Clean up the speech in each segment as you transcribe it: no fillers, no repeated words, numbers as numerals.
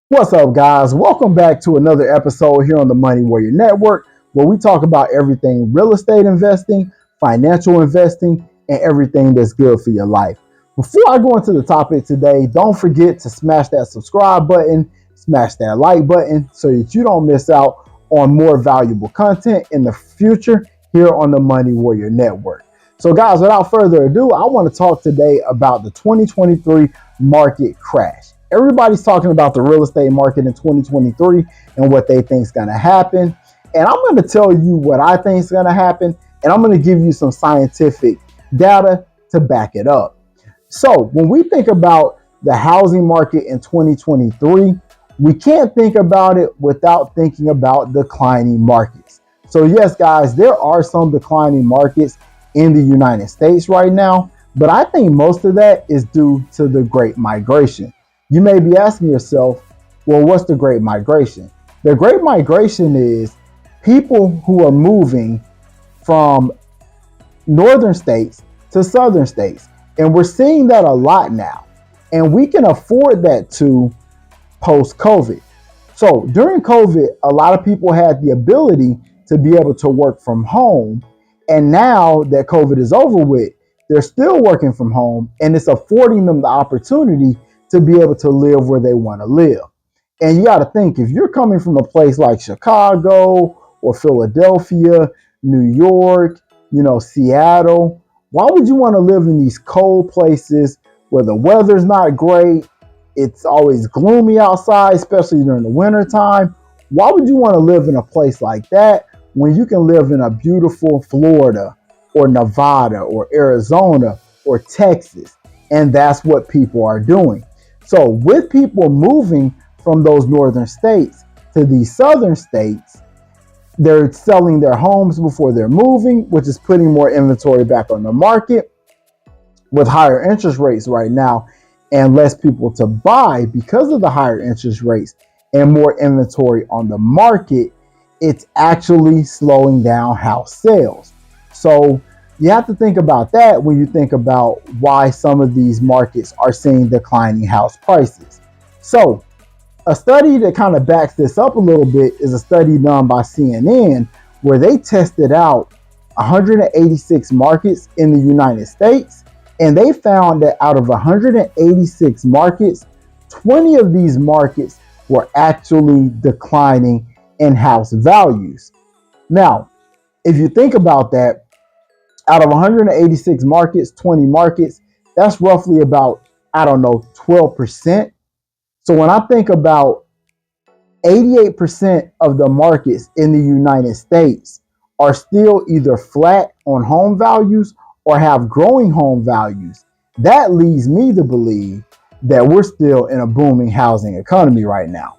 What's up, guys? Welcome back to another episode here on the Money Warrior Network, where we talk about everything real estate investing, financial investing, and everything that's good for your life. Before I go into the topic today, don't forget to smash that subscribe button, smash that like button, so that you don't miss out on more valuable content in the future here on the Money Warrior Network. So, guys, without further ado, I want to talk today about the 2023 market crash. Everybody's talking about the real estate market in 2023 and what they think is going to happen. And I'm going to tell you what I think is going to happen. And I'm going to give you some scientific data to back it up. So when we think about the housing market in 2023, we can't think about it without thinking about declining markets. So yes, guys, there are some declining markets in the United States right now, but I think most of that is due to the Great Migration. You may be asking yourself, well, what's the Great Migration? The Great Migration is people who are moving from northern states to southern states. And we're seeing that a lot now. And we can afford that to post-COVID. So during COVID, a lot of people had the ability to be able to work from home. And now that COVID is over with, they're still working from home, and it's affording them the opportunity to be able to live where they want to live. And you got to think, if you're coming from a place like Chicago or Philadelphia, New York, Seattle, why would you want to live in these cold places where the weather's not great? It's always gloomy outside, especially during the winter time. Why would you want to live in a place like that when you can live in a beautiful Florida or Nevada or Arizona or Texas? And that's what people are doing. So with people moving from those northern states to these southern states, they're selling their homes before they're moving, which is putting more inventory back on the market. With higher interest rates right now and less people to buy because of the higher interest rates and more inventory on the market, it's actually slowing down house sales. So you have to think about that when you think about why some of these markets are seeing declining house prices. So a study that kind of backs this up a little bit is a study done by CNN where they tested out 186 markets in the United States, and they found that out of 186 markets, 20 of these markets were actually declining in house values. Now, if you think about that, out of 186 markets, 20 markets, that's roughly about, 12%. So when I think about 88% of the markets in the United States are still either flat on home values or have growing home values, that leads me to believe that we're still in a booming housing economy right now.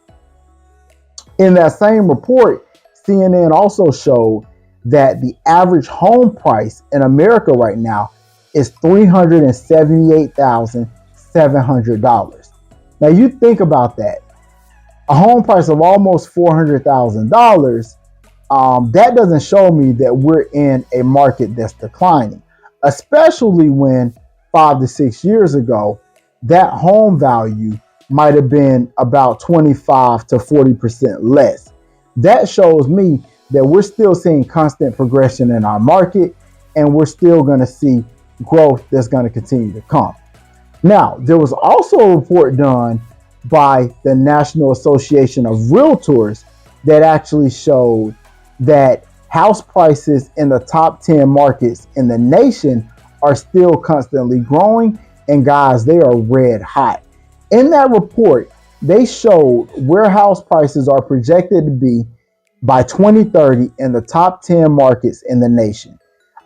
In that same report, CNN also showed that the average home price in America right now is $378,700. Now you think about that. A home price of almost $400,000, that doesn't show me that we're in a market that's declining, especially when 5 to 6 years ago, that home value might have been about 25 to 40% less. That shows me that we're still seeing constant progression in our market, and we're still going to see growth that's going to continue to come. Now, there was also a report done by the National Association of Realtors that actually showed that house prices in the top 10 markets in the nation are still constantly growing, and guys, they are red hot. In that report, they showed where house prices are projected to be by 2030 in the top 10 markets in the nation.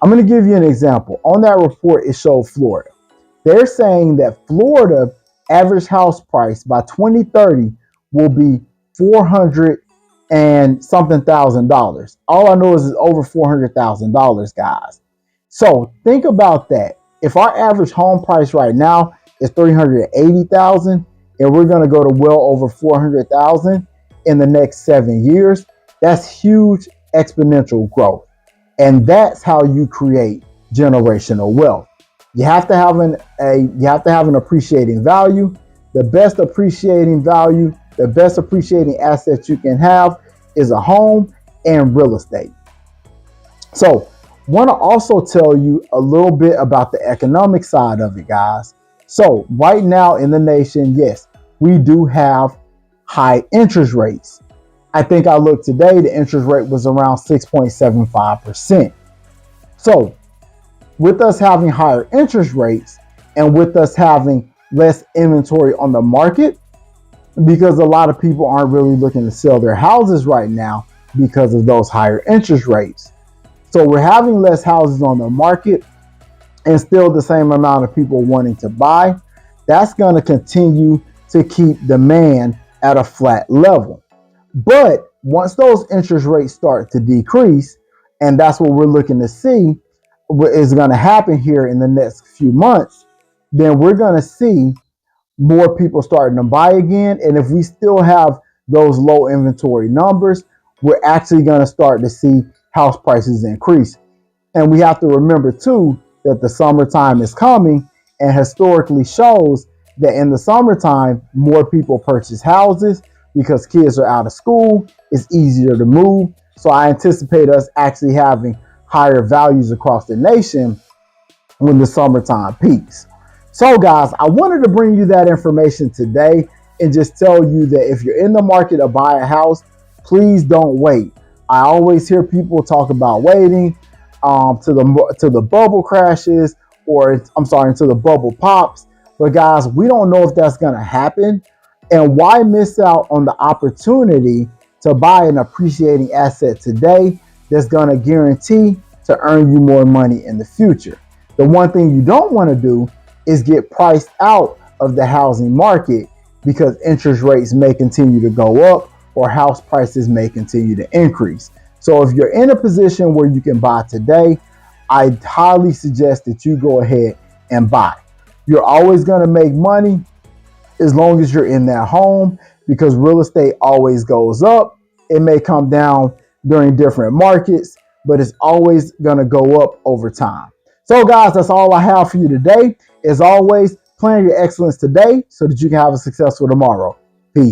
I'm going to give you an example. On that report, it showed Florida. They're saying that Florida average house price by 2030 will be 400 and something $1,000. All I know is it's over $400,000, guys. So think about that. If our average home price right now is $380,000 and we're going to go to well over $400,000 in the next 7 years, that's huge exponential growth. And that's how you create generational wealth. You have to have an appreciating value. The best appreciating value the best appreciating asset you can have is a home and real estate. So, want to also tell you a little bit about the economic side of it, guys. So, right now in the nation, yes, we do have high interest rates. I think I looked today, the interest rate was around 6.75%. So, with us having higher interest rates and with us having less inventory on the market, because a lot of people aren't really looking to sell their houses right now because of those higher interest rates. So we're having less houses on the market and still the same amount of people wanting to buy. That's going to continue to keep demand at a flat level. But once those interest rates start to decrease, and that's what we're looking to see what is going to happen here in the next few months, then we're going to see more people starting to buy again. And if we still have those low inventory numbers, we're actually going to start to see house prices increase. And we have to remember too that the summertime is coming, and historically shows that in the summertime, more people purchase houses because kids are out of school. It's easier to move. So I anticipate us actually having higher values across the nation when the summertime peaks. So guys, I wanted to bring you that information today and just tell you that if you're in the market to buy a house, please don't wait. I always hear people talk about waiting to the bubble crashes, or I'm sorry, until the bubble pops. But guys, we don't know if that's going to happen. And why miss out on the opportunity to buy an appreciating asset today that's going to guarantee to earn you more money in the future? The one thing you don't want to do is get priced out of the housing market because interest rates may continue to go up or house prices may continue to increase. So if you're in a position where you can buy today, I highly suggest that you go ahead and buy. You're always going to make money as long as you're in that home, because real estate always goes up. It may come down during different markets, but it's always going to go up over time. So guys, that's all I have for you today. As always, plan your excellence today so that you can have a successful tomorrow. Peace.